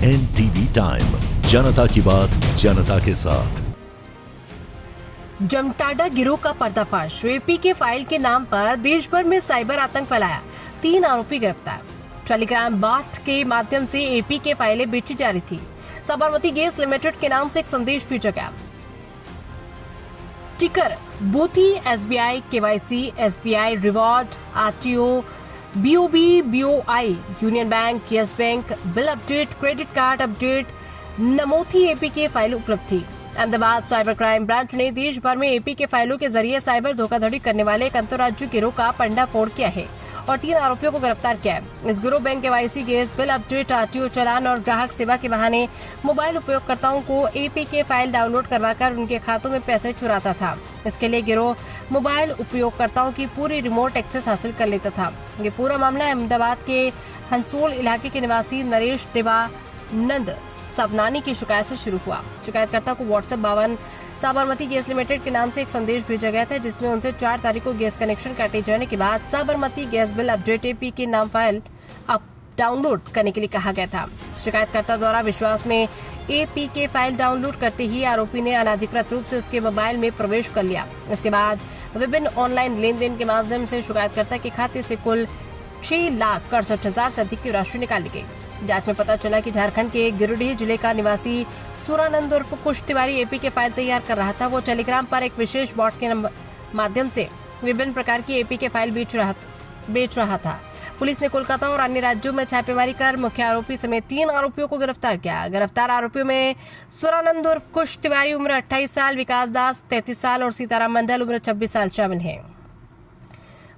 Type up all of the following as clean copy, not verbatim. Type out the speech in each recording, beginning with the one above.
NTV time, जनता की बात जनता के साथ। जमताड़ा गिरोह का पर्दाफाश। एपी के फाइल के नाम पर देश भर में साइबर आतंक फैलाया, 3 आरोपी गिरफ्तार। टेलीग्राम बॉट के माध्यम से एपी के फाइलें बेची जा रही थी। साबरमती गैस लिमिटेड के नाम से एक संदेश भेजा गया। टिकर बूथी, SBI KYC, SBI reward, RTO, BOB, BOI, union bank, yes bank, bill update, credit card update, नमोथी एपी के फाइल उपलब्ध थी। अहमदाबाद साइबर क्राइम ब्रांच ने देश भर में एपी के फाइलों के जरिए साइबर धोखाधड़ी करने वाले एक अंतर्राज्यीय गिरोह का पर्दाफाश किया है और 3 आरोपियों को गिरफ्तार किया है। इस गिरोह bank KYC, gas bill update, RTO चालान और ग्राहक सेवा के बहाने मोबाइल उपयोगकर्ताओं को एपी के फाइल डाउनलोड करवाकर उनके खातों में पैसे चुराता था। इसके लिए गिरोह मोबाइल उपयोगकर्ताओं की पूरी रिमोट एक्सेस हासिल कर लेता था। ये पूरा मामला अहमदाबाद के हंसोल इलाके के निवासी नरेश देवानंद सबनानी की शिकायत से शुरू हुआ। शिकायतकर्ता को व्हाट्सएप 52 साबरमती गैस लिमिटेड के नाम से एक संदेश भेजा गया था, जिसमें उनसे 4 तारीख को गैस कनेक्शन काटे जाने के बाद Sabarmati gas bill update AP के नाम फाइल अब डाउनलोड करने के लिए कहा गया था। शिकायतकर्ता द्वारा विश्वास में एपी के फाइल डाउनलोड करते ही आरोपी ने अनाधिकृत रूप से उसके मोबाइल में प्रवेश कर लिया। इसके बाद विभिन्न ऑनलाइन लेन देन के माध्यम से शिकायतकर्ता के खाते से कुल 6,61,000 से अधिक की राशि निकाली गई। जांच में पता चला कि झारखंड के गिरिडीह जिले का निवासी सुरानंद उर्फ कुश तिवारी एपी के फाइल तैयार कर रहा था। वो टेलीग्राम पर एक विशेष बॉट के माध्यम से विभिन्न प्रकार की एपी के फाइल बेच रहा था। पुलिस ने कोलकाता और अन्य राज्यों में छापेमारी कर मुख्य आरोपी समेत 3 आरोपियों को गिरफ्तार किया। गिरफ्तार आरोपियों में सुरानंद उर्फ कुश तिवारी उम्र 28 साल, विकास दास 33 साल और सीताराम मंडल उम्र 26 साल शामिल हैं।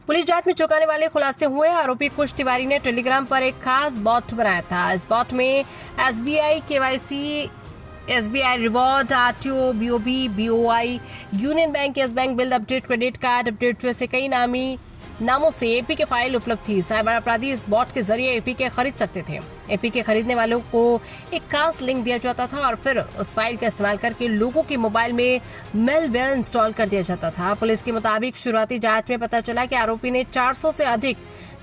पुलिस जांच में चौंकाने वाले खुलासे हुए। आरोपी कुश तिवारी ने टेलीग्राम पर एक खास बॉट बनाया था। इस बॉट में SBI KYC, SBI reward, RTO, BOB, BOI, union bank, yes bank, bill update, credit card update जैसे कई नामों से एपी के फाइल उपलब्ध थी। साइबर अपराधी इस बॉट के जरिए एपी के खरीद सकते थे। एपी के खरीदने वालों को एक खास लिंक दिया जाता था और फिर उस फाइल का इस्तेमाल करके लोगों के मोबाइल में मेलवेयर इंस्टॉल कर दिया जाता था। पुलिस के मुताबिक शुरुआती जांच में पता चला कि आरोपी ने 400 से अधिक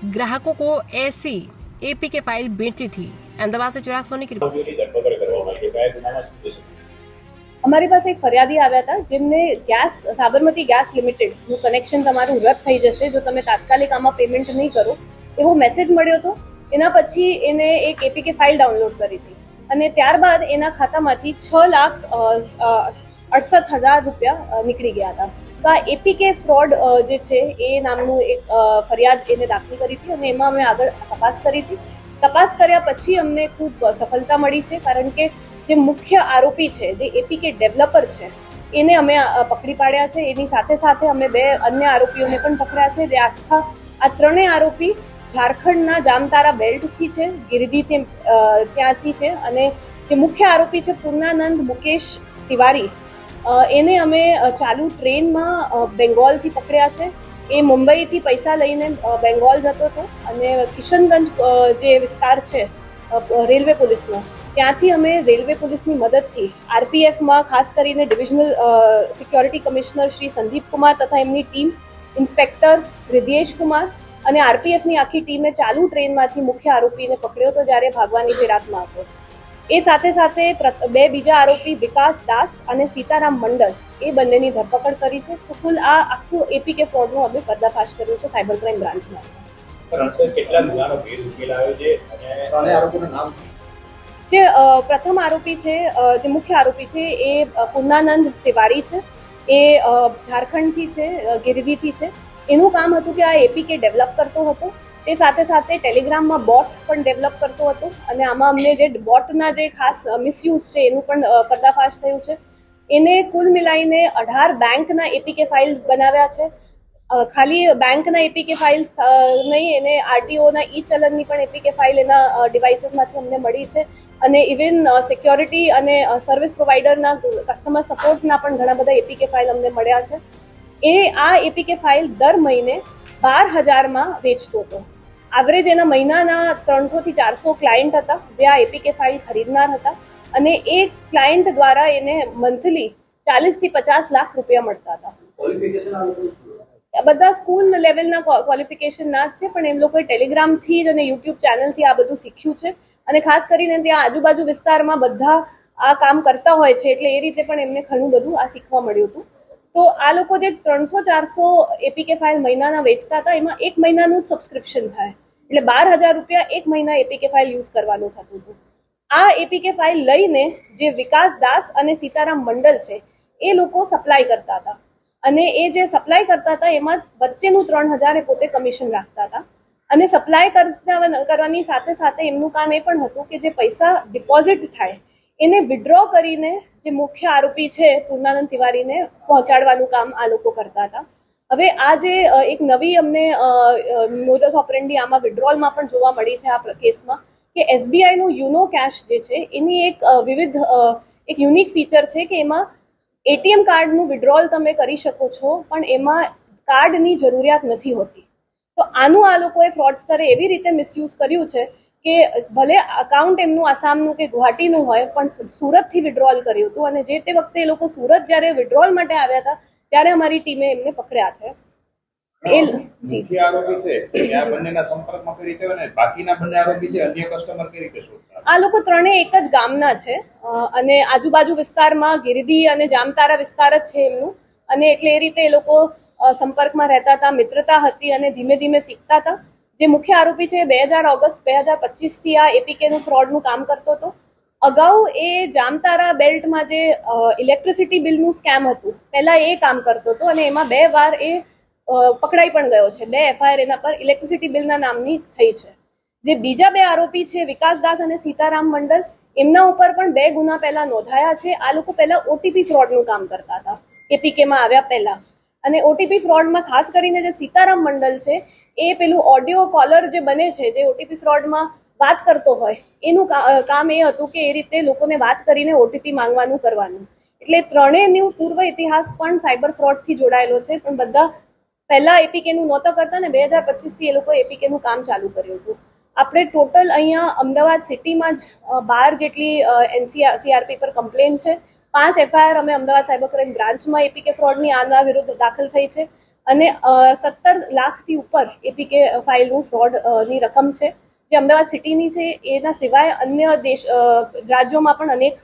ग्राहकों को ऐसी एपी के फाइल बेची थी। अहमदाबाद से चिराग सोनी की रिपोर्ट। અમારી પાસે એક ફરિયાદી આવ્યા હતા, જેમને સાબરમતી ગેસ લિમિટેડ નું કનેક્શન તમારું રદ થઈ જશે જો તમે તાત્કાલિક આમાં પેમેન્ટ નહીં કરો એવો મેસેજ મળ્યો હતો। એના પછી એને એક એપીકે ફાઇલ ડાઉનલોડ કરી હતી અને ત્યારબાદ એના ખાતામાંથી 6,68,000 રૂપિયા નીકળી ગયા હતા। તો આ એપીકે ફ્રોડ જે છે એ નામનું એક ફરિયાદ એને દાખલ કરી હતી અને એમાં અમે આગળ તપાસ કરી હતી। તપાસ કર્યા પછી અમને ખૂબ સફળતા મળી છે, કારણ કે જે મુખ્ય આરોપી છે, જે એપીકે ડેવલપર છે, એને અમે પકડી પાડ્યા છે। એની સાથે સાથે અમે 2 અન્ય આરોપીઓને પણ પકડ્યા છે। જે આ ત્રણેય આરોપી ઝારખંડના જામતારા બેલ્ટથી છે, ગિરિડીહ ત્યાંથી છે અને જે મુખ્ય આરોપી છે પૂર્ણાનંદ મુકેશ તિવારી, એને અમે ચાલુ ટ્રેનમાં બેંગોલથી પકડ્યા છે। એ મુંબઈથી પૈસા લઈને બેંગોલ જતો હતો અને કિશનગંજ જે વિસ્તાર છે રેલવે પોલીસનો, ત્યાંથી અમે રેલવે પોલીસની મદદથી RPFમાં ખાસ કરીને divisional security commissioner Shri Sandeep Kumar તથા એમની ટીમ, ઇન્સ્પેક્ટર હૃદયેશ કુમાર અને RPFની આખી ટીમે ચાલુ ટ્રેનમાંથી મુખ્ય આરોપીને પકડ્યો હતો જ્યારે ભાગવાની ફિરાકમાં હતો। એ સાથે સાથે 2 બીજા આરોપી વિકાસ દાસ અને સીતારામ મંડલ, એ બંનેની ધરપકડ કરી છે। તો કુલ આ આખું એપીકે ફ્રોડનું અમે પર્દાફાશ કર્યું છે સાયબર ક્રાઇમ બ્રાન્ચમાં। જે પ્રથમ આરોપી છે, જે મુખ્ય આરોપી છે, એ પૂર્ણાનંદ તિવારી છે। એ ઝારખંડથી છે, ગિરિડીહથી છે। એનું કામ હતું કે આ એપીકે ડેવલપ કરતો હતો, તે સાથે સાથે ટેલિગ્રામમાં બોટ પણ ડેવલપ કરતો હતો અને આમાં અમને જે બોટના જે ખાસ મિસયુઝ છે એનું પણ પર્દાફાશ થયું છે। એને કુલ મિલાઈને 18 બેંકના એપીકે ફાઇલ બનાવ્યા છે। ખાલી બેંકના એપીકે ફાઇલ નહીં, એને RTOના ચલનની પણ એપીકે ફાઇલ એના ડિવાઇસીસમાંથી અમને મળી છે અને ઇવન સિક્યોરિટી અને સર્વિસ પ્રોવાઇડરના કસ્ટમર સપોર્ટના પણ ઘણા બધા એપીકે ફાઇલ અમને મળ્યા છે। એ આ એપીકે ફાઇલ દર મહિને 12,000માં વેચતો હતો। એવરેજ એના મહિનાના 300 થી 400 ક્લાયન્ટ હતા જે આ એપીકે ફાઇલ ખરીદનાર હતા અને એક ક્લાયન્ટ દ્વારા એને મંથલી 40 થી 50 લાખ રૂપિયા મળતા હતા। બધા સ્કૂલ લેવલના ક્વોલિફિકેશન ના જ છે, પણ એમ લોકોએ ટેલિગ્રામથી જ અને યુટ્યુબ ચેનલથી આ બધું શીખ્યું છે અને ખાસ કરીને ત્યાં આજુબાજુ વિસ્તારમાં બધા આ કામ કરતા હોય છે, એટલે એ રીતે પણ એમને ઘણું બધું આ શીખવા મળ્યું હતું. તો આ લોકો જે 300-400 એપીકે ફાઇલ મહિનાના વેચતા હતા, એમાં એક મહિનાનું જ સબસ્ક્રિપ્શન થાય, એટલે 12,000 રૂપિયા એક મહિના એપીકે ફાઇલ યુઝ કરવાનું થતું હતું. આ એપીકે ફાઇલ લઈને જે વિકાસ દાસ અને સીતારામ મંડલ છે એ લોકો સપ્લાય કરતા હતા, અને એ જે સપ્લાય કરતા હતા એમાં વચ્ચેનું 3,000 એ પોતે કમિશન રાખતા હતા. અને સપ્લાય કરવાની સાથે સાથે એમનું કામ એ પણ હતું કે જે પૈસા ડિપોઝિટ થાય એને વિડ્રો કરીને જે મુખ્ય આરોપી છે પૂર્ણાનંદ તિવારીને પહોંચાડવાનું કામ આ લોકો કરતા હતા. હવે આ જે એક નવી અમને મોડસ ઓપરેન્ડી આમાં વિડ્રોલમાં પણ જોવા મળી છે આ કેસમાં, કે એસબીઆઈનું યુનો કેશ જે છે એની એક યુનિક ફીચર છે કે એમાં એટીએમ કાર્ડનું વિડ્રોલ તમે કરી શકો છો, પણ એમાં કાર્ડની જરૂરિયાત નથી હોતી. તો આનું આ લોકોએ ફ્રોડસ્ટરે એવી રીતે મિસયુઝ કર્યું છે કે ભલે અકાઉન્ટ એમનું આસામનું કે ગુવાહાટીનું હોય, પણ સુરતથી વિડ્રોલ કર્યું હતું, અને જે તે વખતે એ લોકો સુરત જ્યારે વિડ્રોલ માટે આવ્યા હતા ત્યારે અમારી ટીમે એમને પકડ્યા છે. મુખ્ય આરોપી છે આ બંનેના સંપર્કમાં કઈ રીતે અને બાકીના બંને આરોપી છે અન્ય કસ્ટમર કઈ રીતે શોધતા? આ લોકો ત્રણેય એક જ ગામના છે, અને આજુબાજુ વિસ્તારમાં ગિરદી અને જામતારા વિસ્તાર જ છે એમનું, અને એટલે એ રીતે એ લોકો સંપર્કમાં રહેતા હતા, મિત્રતા હતી અને ધીમે ધીમે શીખતા હતા. જે મુખ્ય આરોપી છે ઓગસ્ટ 2025 આ એપીકેનું ફ્રોડનું કામ કરતો હતો. અગાઉ એ જામતારા બેલ્ટમાં જે ઇલેક્ટ્રિસિટી બિલનું સ્કેમ હતું પહેલા એ કામ કરતો હતો, અને એમાં 2 વાર એ પકડાઈ પણ ગયો છે. 2 FIR એના પર ઇલેક્ટ્રિસિટી બિલના નામની થઈ છે. જે બીજા 2 આરોપી છે વિકાસ દાસ અને સીતારામ મંડલ, એમના ઉપર પણ 2 ગુના પહેલા નોંધાયા છે. આ લોકો પહેલા ઓટીપી ફ્રોડનું કામ કરતા હતા એપીકેમાં આવ્યા પહેલા, અને ઓટીપી ફ્રોડમાં ખાસ કરીને જે સીતારામ મંડલ છે એ પેલું ઓડિયો કોલર જે બને છે, જે ઓટીપી ફ્રોડમાં વાત કરતો હોય, એનું કામ એ હતું કે એ રીતે લોકોને વાત કરીને ઓટીપી માંગવાનું કરવાનું. એટલે ત્રણેયનું પૂર્વ ઇતિહાસ પણ સાયબર ફ્રોડથી જોડાયેલો છે, પણ બધા પહેલા એપીકેનું નહોતા કરતા ને 2025 એ લોકો એપીકેનું કામ ચાલુ કર્યું હતું. આપણે ટોટલ અહીંયા અમદાવાદ સિટીમાં જ 12 જેટલી સીઆરપી પર કમ્પ્લેન છે, 5 FIR અમે અમદાવાદ સાયબર ક્રાઇમ બ્રાન્ચમાં એપીકે ફ્રોડની આના વિરુદ્ધ દાખલ થઈ છે, અને 17 લાખથી ઉપર એપીકે ફાઇલનું ફ્રોડની રકમ છે જે અમદાવાદ સિટીની છે. એના સિવાય અન્ય રાજ્યોમાં પણ અનેક